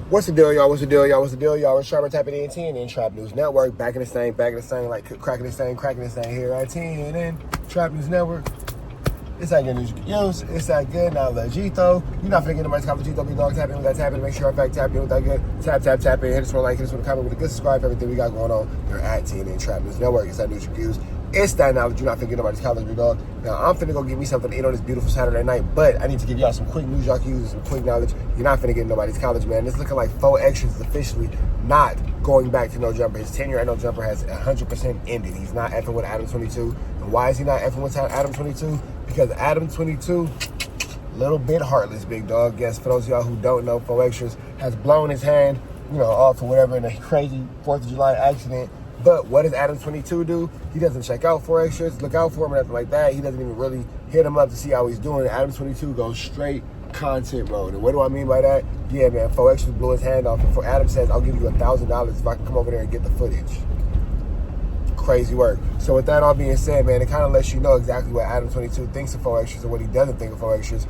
What's the deal, y'all? What's the deal, y'all? What's the deal, y'all? It's Sharper tapping in TNN Trap News Network. Back in this thing, like cracking this thing here at TNN Trap News Network. It's that good news you can use. It's that good knowledge. You're not finna get nobody's college Gito. Big dog tapping with that tapping. Make sure I fact tap in with that good. Tap in. Hit us with a like, hit us with a comment with a good subscribe. Everything we got going on here at TNN Trap News Network. It's that news you can use. It's that knowledge. You're not finna get nobody's college, big dog. Now, I'm finna go get me something to eat on this beautiful Saturday night, but I need to give y'all some quick news y'all can use and some quick knowledge. You're not finna get nobody's college, man. It's looking like Foxx Extra is officially not going back to No Jumper. His tenure at No Jumper has 100% ended. He's not effing with ADAM22. And why is he not effing with ADAM22? Because ADAM22, little bit heartless, big dog. Yes, for those of y'all who don't know, Foxx Extras has blown his hand, off or whatever in a crazy 4th of July accident. But what does ADAM22 do? He doesn't check out Foxx Extras, look out for him, or nothing like that. He doesn't even really hit him up to see how he's doing. ADAM22 goes straight content mode. And what do I mean by that? Yeah, man, Foxx Extras blew his hand off. And for Adam says, I'll give you $1,000 if I can come over there and get the footage. Crazy work. So with that all being said, man, it kind of lets you know exactly what ADAM22 thinks of Foxx Extras and what he doesn't think of Foxx Extras.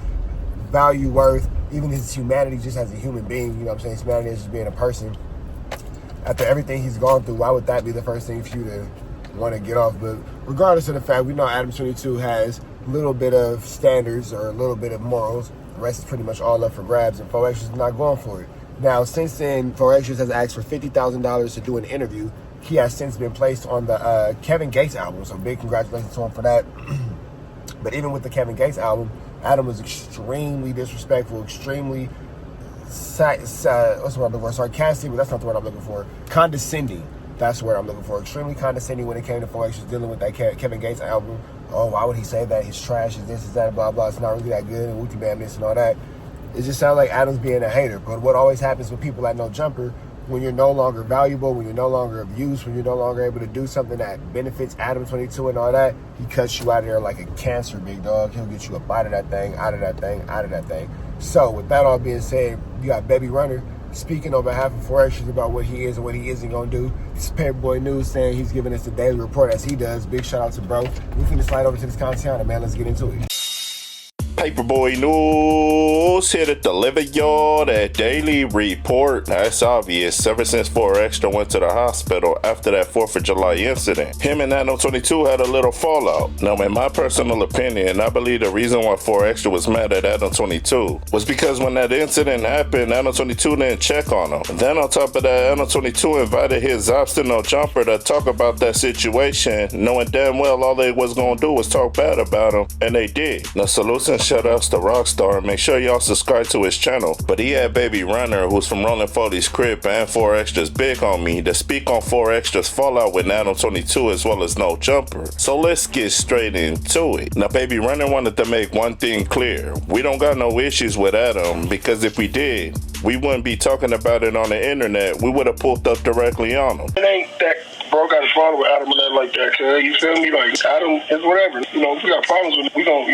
Value, worth, even his humanity just as a human being. You know what I'm saying? His humanity is just being a person. After everything he's gone through, why would that be the first thing for you to want to get off? But regardless of the fact, we know ADAM22 has a little bit of standards or a little bit of morals. The rest is pretty much all up for grabs, and Foxx Extras is not going for it. Now, since then, Foxx Extras has asked for $50,000 to do an interview. He has since been placed on the Kevin Gates album, so big congratulations to him for that. But even with the Kevin Gates album, Adam was extremely disrespectful, extremely what's the word I'm looking for? Sarcastic, but that's not the word I'm looking for. Condescending. That's the word I'm looking for. Extremely condescending when it came to Foxx Extras dealing with that Kevin Gates album. Oh, why would he say that? His trash is this, is that, blah, blah. It's not really that good, and Wooty Bam this and all that. It just sounds like Adam's being a hater. But what always happens with people at No Jumper, when you're no longer valuable, when you're no longer of use, when you're no longer able to do something that benefits ADAM22 and all that, he cuts you out of there like a cancer, big dog. He'll get you a bite of that thing, out of that thing, out of that thing. So with that all being said, you got Baby Runner speaking on behalf of Foxx Extras about what he is and what he isn't going to do. It's Paperboy News saying he's giving us the daily report as he does. Big shout out to bro. We can slide over to this content, man. Let's get into it. Paperboy News here to deliver y'all that daily report. Now, it's obvious ever since Foxx Extra went to the hospital after that 4th of July incident, him and ADAM22 had a little fallout. Now, in my personal opinion, I believe the reason why Foxx Extra was mad at ADAM22 was because when that incident happened, ADAM22 didn't check on him. Then on top of that, ADAM22 invited his obstinate jumper to talk about that situation, knowing damn well all they was gonna do was talk bad about him, and they did. Now, solution shout outs to Rockstar. Make sure y'all subscribe to his channel. But he had Baby Runner, who's from Rolling 40's Crib, and Foxx Extra's Big Homie to speak on Foxx Extra's fallout with ADAM22 as well as No Jumper. So let's get straight into it. Now, Baby Runner wanted to make one thing clear. We don't got no issues with Adam, because if we did, we wouldn't be talking about it on the internet. We would have pulled up directly on him. It ain't that bro got a problem with Adam and that like that, cuz you feel me? Like Adam is whatever. If we got problems with it, we gon'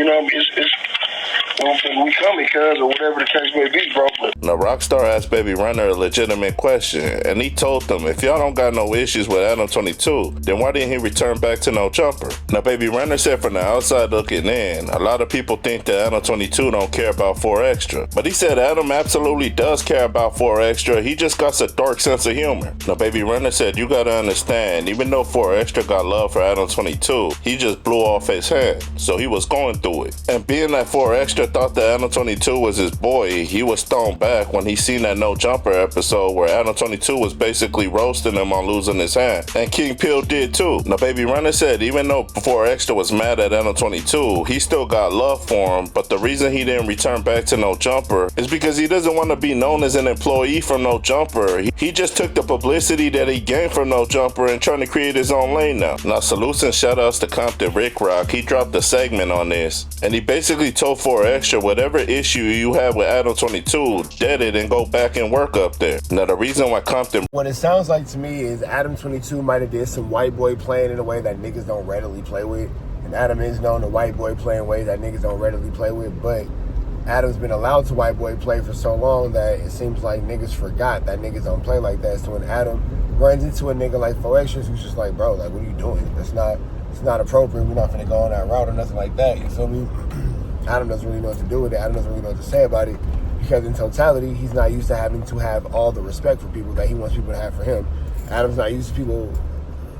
we coming, cuz, or whatever the case may be, bro. Now, Rockstar asked Baby Runner a legitimate question, and he told them, if y'all don't got no issues with ADAM22, then why didn't he return back to No Jumper? Now, Baby Runner said from the outside looking in, a lot of people think that ADAM22 don't care about Foxx Extra. But he said Adam absolutely does care about Foxx Extra, he just got a dark sense of humor. Now, Baby Runner said, you gotta understand, even though Foxx Extra got love for ADAM22, he just blew off his hand, so he was going through it. And being that Foxx Extra thought that ADAM22 was his boy, he was thrown back when he seen that No Jumper episode where ADAM22 was basically roasting him on losing his hand. And King Pill did too. Now, Baby Runner said even though Foxx Extra was mad at ADAM22, he still got love for him, but the reason he didn't return back to No Jumper is because he doesn't want to be known as an employee from No Jumper. He just took the publicity that he gained from No Jumper and trying to create his own lane now. Now, salutes and shout outs to Compton Rick Rock. He dropped a segment on this, and he basically told Foxx Extra whatever issue you have with ADAM22, dead it and go back and work up there. Now, the reason why Compton... What it sounds like to me is ADAM22 might have did some white boy playing in a way that niggas don't readily play with. And Adam is known to white boy play in ways that niggas don't readily play with. But Adam's been allowed to white boy play for so long that it seems like niggas forgot that niggas don't play like that. So when Adam runs into a nigga like Foxx Extra, who's just like, bro, like, what are you doing? It's not appropriate. We're not finna go on that route or nothing like that. You feel me? Adam doesn't really know what to do with it. Adam doesn't really know what to say about it. because in totality, he's not used to having to have all the respect for people that he wants people to have for him. Adam's not used to people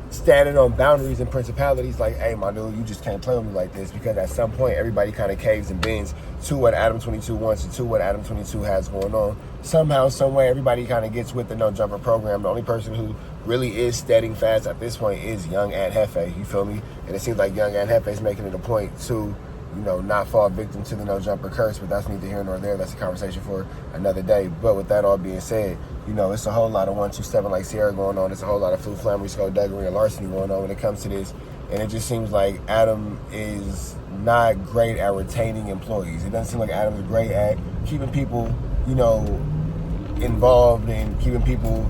standing on boundaries and principalities like, hey, my dude, you just can't play with me like this, because at some point, everybody kind of caves and bends to what ADAM22 wants and to what ADAM22 has going on. Somehow, someway, everybody kind of gets with the No Jumper program. The only person who really is steadying fast at this point is Young Aunt Hefe, you feel me? And it seems like Young Aunt Hefe is making it a point to, not fall victim to the No Jumper curse, but that's neither here nor there. That's a conversation for another day. But with that all being said, it's a whole lot of 127 like Sierra going on. It's a whole lot of flu, flammery, skullduggery, and larceny going on when it comes to this. And it just seems like Adam is not great at retaining employees. It doesn't seem like Adam is great at keeping people, involved and keeping people,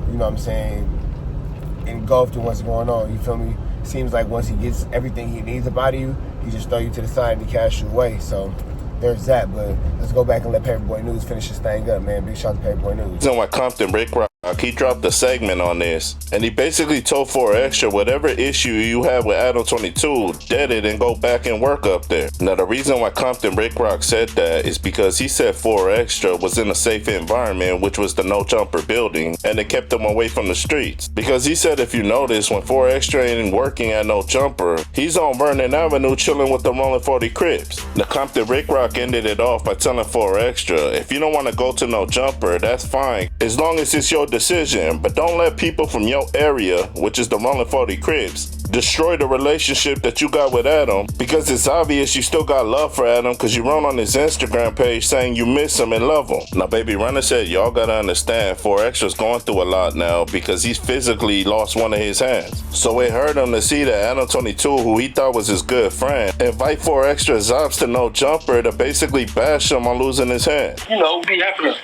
engulfed in what's going on. You feel me? Seems like once he gets everything he needs about you, he just throw you to the side and he cash you away. So there's that. But let's go back and let Paperboy News finish this thing up, man. Big shout out to Paperboy News. Reason why Compton Rick Rock, he dropped a segment on this, and he basically told 4 Extra whatever issue you have with ADAM22, dead it and go back and work up there. Now the reason why Compton Rick Rock said that is because he said 4 Extra was in a safe environment, which was the No Jumper building, and it kept him away from the streets. Because he said if you notice, when 4 Extra ain't working at No Jumper, he's on Vernon Avenue chilling with the Rolling 40 Crips. Now Compton Rick Rock ended it off by telling 4 Extra, if you don't want to go to No Jumper, that's fine, as long as it's your decision, but don't let people from your area, which is the Rolling 40 Crips, destroy the relationship that you got with Adam, because it's obvious you still got love for Adam because you wrote on his Instagram page saying you miss him and love him. Now Baby Runner said y'all gotta understand 4 Extra's going through a lot now because he's physically lost one of his hands. So it hurt him to see that ADAM22, who he thought was his good friend, invite 4 Extra's ops to No Jumper to basically bash him on losing his hand. Be having to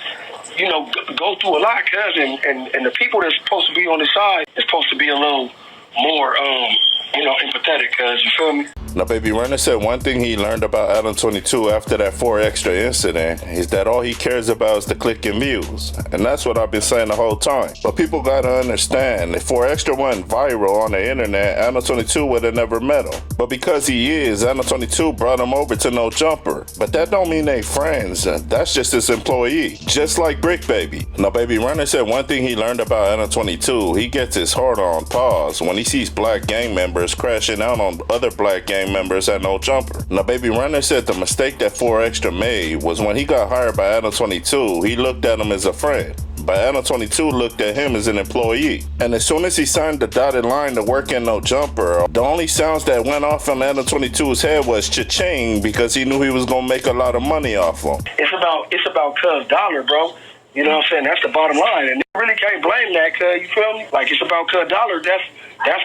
go through a lot, cuz, and the people that's supposed to be on the side is supposed to be a little more, empathetic, cuz, you feel me? Now, Baby Runner said one thing he learned about ADAM22 after that 4 Extra incident is that all he cares about is the click and views. And that's what I've been saying the whole time. But people gotta understand, if 4 Extra went viral on the internet, ADAM22 would have never met him. But because he is, ADAM22 brought him over to No Jumper. But that don't mean they friends. That's just his employee. Just like Brick Baby. Now, Baby Runner said one thing he learned about ADAM22, he gets his heart on pause when he sees black gang members crashing out on other black gang members at No Jumper. Now, Baby Runner said the mistake that 4 Extra made was when he got hired by ADAM22, he looked at him as a friend. But ADAM22 looked at him as an employee. And as soon as he signed the dotted line to work in No Jumper, the only sounds that went off on ADAM22's head was cha-ching, because he knew he was gonna make a lot of money off him. It's about cuz dollar, bro. You know what I'm saying? That's the bottom line. And you really can't blame that, cuz, you feel me? Like, it's about cuz dollar. That's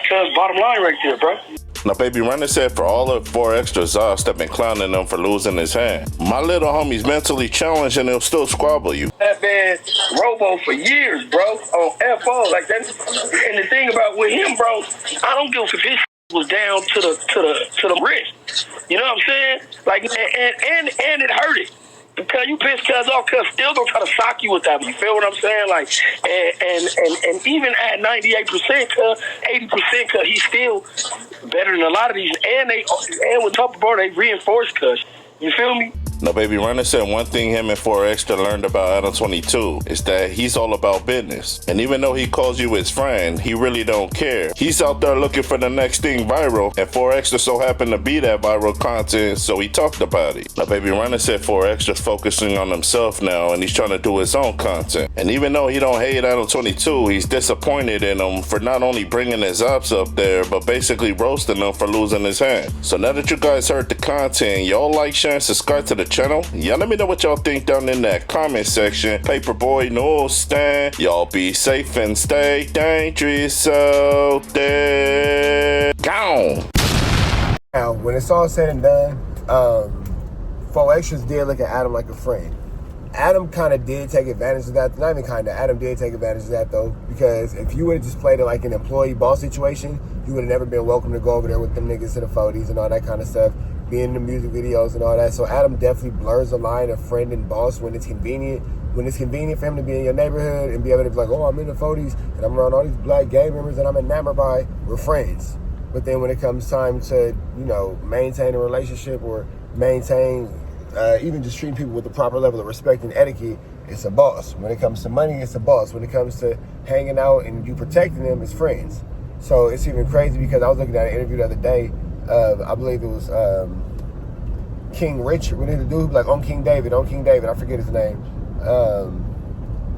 cuz bottom line right there, bro. Now, Baby Runner said for all of 4 Extra's ops that been clowning him for losing his hand, my little homie's mentally challenged and he'll still squabble you. That been Robo for years, bro, on FO. Like that. And the thing about with him, bro, I don't give a fuck if his was down to the wrist. You know what I'm saying? Like, and it hurt it. Because you piss cuz off, cuz still gonna try to sock you with that. You feel what I'm saying? Like, and even at 98%, cuz 80%, cuz he's still better than a lot of these. And with top of board, they reinforce cuz. You feel me? Now, Baby Runner said one thing him and 4 Extra learned about ADAM22 is that he's all about business. And even though he calls you his friend, he really don't care. He's out there looking for the next thing viral, and 4 Extra so happened to be that viral content, so he talked about it. Now, Baby Runner said 4 Extra's focusing on himself now, and he's trying to do his own content. And even though he don't hate ADAM22, he's disappointed in him for not only bringing his ops up there, but basically roasting him for losing his hand. So now that you guys heard the content, y'all like, share, and subscribe to the channel. Y'all let me know what y'all think down in that comment section. Paperboy News stand. Y'all be safe and stay dangerous out there. Gone. Now, when it's all said and done, 4 Extras did look at Adam like a friend. Adam kind of did take advantage of that. Not even kind of. Adam did take advantage of that, though, because if you would have just played it like an employee-boss situation, you would have never been welcome to go over there with them niggas to the 40s and all that kind of stuff, be in the music videos and all that. So Adam definitely blurs the line of friend and boss when it's convenient. When it's convenient for him to be in your neighborhood and be able to be like, oh, I'm in the 40s and I'm around all these black gang members that I'm enamored by, we're friends. But then when it comes time to, maintain a relationship or maintain even just treating people with the proper level of respect and etiquette, it's a boss. When it comes to money, it's a boss. When it comes to hanging out and you protecting them, it's friends. So it's even crazy because I was looking at an interview the other day of, I believe it was King Richard, when the dude was like on King David, I forget his name,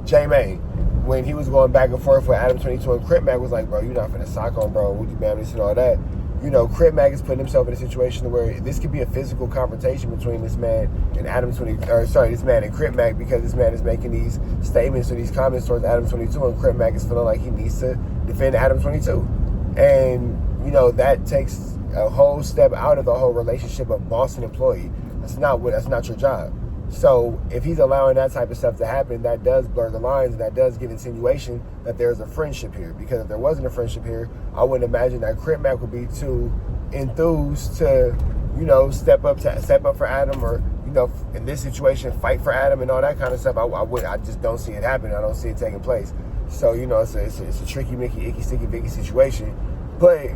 J-May, when he was going back and forth with ADAM22, and Crip Mac was like, bro, you're not finna sock on, bro, would you man this and all that. You know, Crip Mac is putting himself in a situation where this could be a physical confrontation between this man and this man and Crip Mac, because this man is making these statements or these comments towards ADAM22, and Crip Mac is feeling like he needs to defend ADAM22. And, you know, that takes a whole step out of the whole relationship of boss and employee. That's not your job. So if he's allowing that type of stuff to happen, that does blur the lines, and that does give insinuation that there's a friendship here. Because if there wasn't a friendship here, I wouldn't imagine that Crip Mac would be too enthused to, you know, step up for Adam, or, you know, in this situation, fight for Adam and all that kind of stuff. I just don't see it happening. I don't see it taking place. So, you know, it's a tricky, Mickey, icky, sticky, Vicky situation. But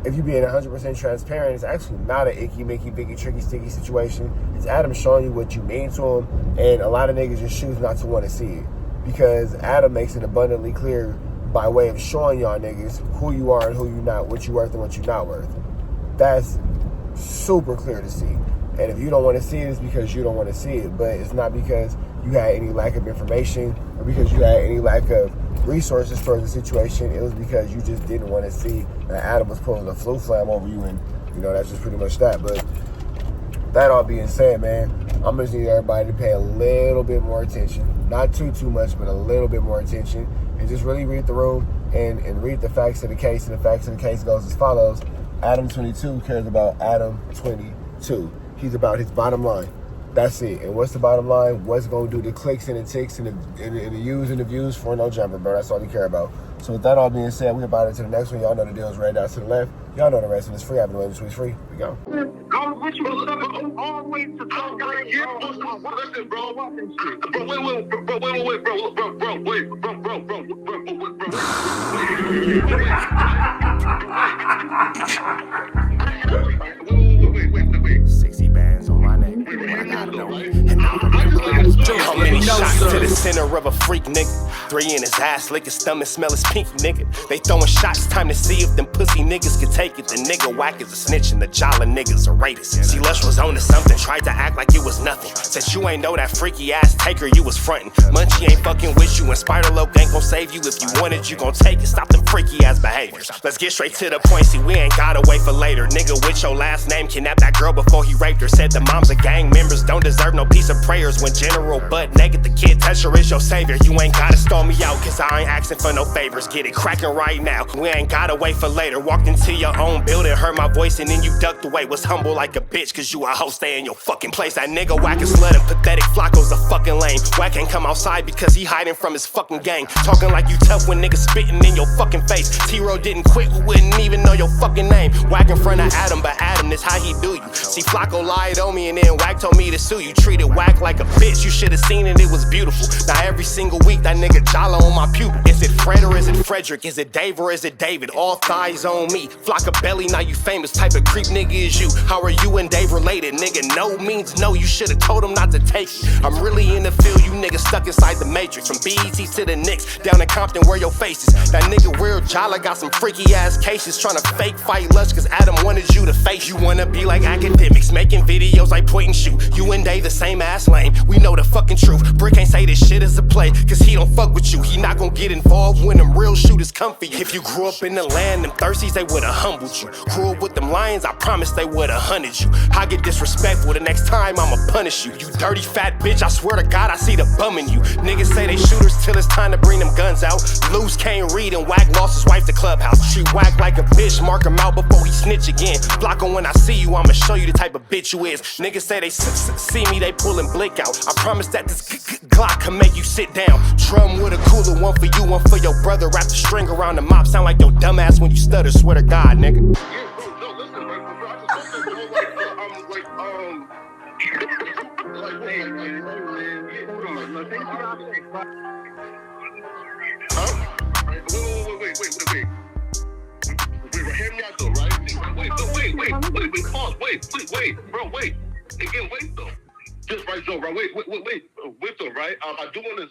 if you're being 100% transparent, it's actually not an icky, Mickey, Vicky, tricky, sticky situation. It's Adam showing you what you mean to him, and a lot of niggas just choose not to want to see it, because Adam makes it abundantly clear by way of showing y'all niggas who you are and who you not, what you worth and what you not worth. That's super clear to see. And if you don't want to see it, it's because you don't want to see it. But it's not because you had any lack of information or because you had any lack of resources towards the situation. It was because you just didn't want to see that Adam was pulling a flu flam over you, and, you know, that's just pretty much that. But that all being said, man, I'm just need everybody to pay a little bit more attention. Not too much, but a little bit more attention, and just really read the room and read the facts of the case. And the facts of the case goes as follows. ADAM22 cares about ADAM22. He's about his bottom line. That's it. And what's the bottom line? What's going to do the clicks and the ticks and the use and the views for no jumper, bro? That's all he care about. So with that all being said, we about to the next one. Y'all know the deal's right down to the left. Y'all know the rest of it's free. ADAM22 is free. We go. Go with you all the way to I gotta get listen, bro. Wait. 60 bands on my neck. How many shots to the center of a freak nigga? 3 in his ass, lick his stomach, smell his pink nigga. They throwing shots, time to see if them pussy niggas can take it. The nigga whack is a snitch and the jolly niggas are rapists. See, Lush was on to something, tried to act like it was nothing. Said you ain't know that freaky ass taker you was frontin'. Munchie ain't fucking with you, and Spider-Loc ain't gon' save you. If you want it, you gon' take it. Stop them freaky ass behaviors. Let's get straight to the point, see, we ain't gotta wait for later. Nigga with your last name kidnapped that girl before he raped her. Said the moms of gang members don't deserve no piece of prayers. When General butt naked, the kid Tesher is your savior. You ain't gotta stall me out, cause I ain't asking for no favors. Get it crackin' right now, we ain't gotta wait for later. Walked into your own building, heard my voice, and then you ducked away. Was humble like a bitch, cause you a hoe, stay in your fucking place. That nigga whack and slut and pathetic, Flacco's a fucking lame. Whack ain't come outside because he hiding from his fucking gang. Talking like you tough when niggas spitting in your fucking face. T-Row didn't quit, who wouldn't even know your fucking name. Whack in front of Adam, but Adam, this how he do you. See, Flacco lied on me and then Whack told me to sue you. Treated Whack like a bitch, you should've seen it, it was beautiful. Now every single week that nigga jolly on my pupil. Is it Fred or is it Frederick? Is it Dave or is it David? All thighs on me. Flock a belly, now you famous. Type of creep nigga is you. How are you and Dave related? Nigga, no means no. You should've told him not to take it. I'm really in the field, you niggas stuck inside the matrix. From BET to the Knicks, down in Compton where your face is. That nigga weird jolly got some freaky ass cases. Tryna fake fight Lush cause Adam wanted you to face. You wanna be like academics, making videos like point and shoot. You and Dave the same ass lane. We know the fucking truth. Brick ain't say this shit is a play, cause he don't fuck with you. He not gon' get involved when them real shooters come for you. If you grew up in the land, them thirsties, they would've humbled you. Grew up with them lions, I promise they would've hunted you. I get disrespectful, the next time I'ma punish you. You dirty fat bitch, I swear to God I see the bum in you. Niggas say they shooters till it's time to bring them guns out. Lose can't read and Whack lost his wife to Clubhouse. Treat Whack like a bitch, mark him out before he snitch again. Flocko, when I see you, I'ma show you the type of bitch you is. Niggas say they see me, they pullin' blick out. I promise that this Glock can make you sit down. Drum with a cooler, one for you, one for your brother. Wrap the string around the mop, sound like your dumbass when you stutter. Swear to God, nigga. Wait. Hear me out though, right? Wait, pause. Wait, bro, wait. Again, wait though. this right, Joe, right? Wait, with them, right? I do want to